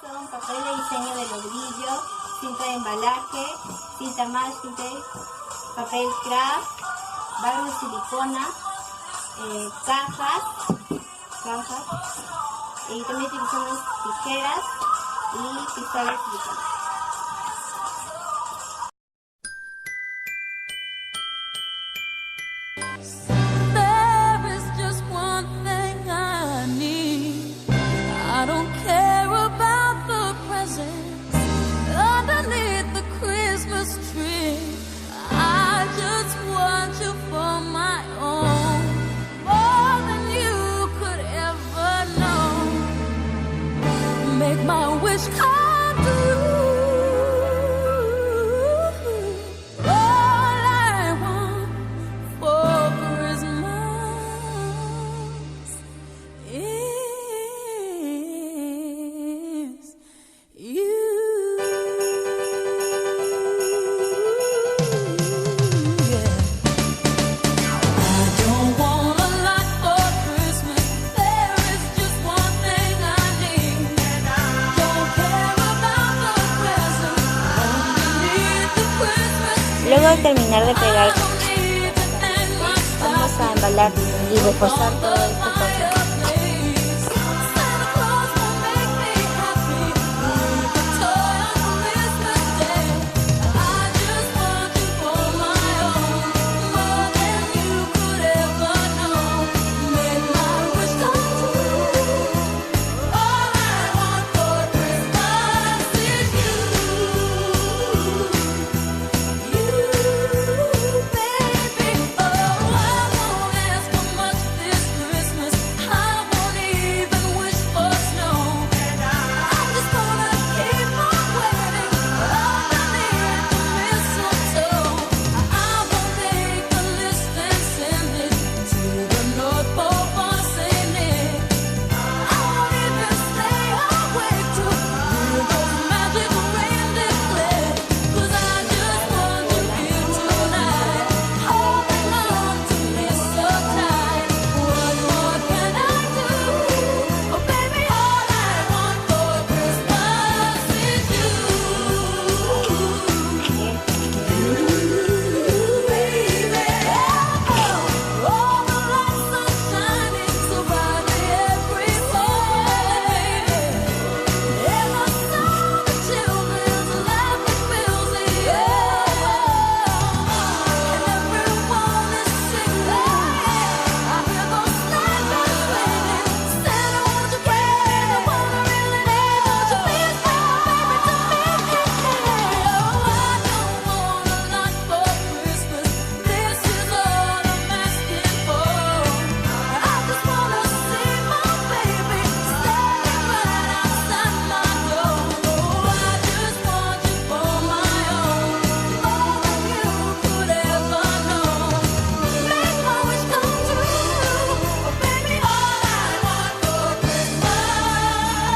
son papel de diseño de ladrillo, cinta de embalaje, cinta masking tape, papel craft, barro de silicona, cajas, y también utilizamos tijeras y pistolas de silicona. Make my wish come true. All I want for Christmas is you. Yeah. I don't want a lot for Christmas. There is just one thing I need. Luego de terminar de pegar, vamos a embalar y reforzar todo esto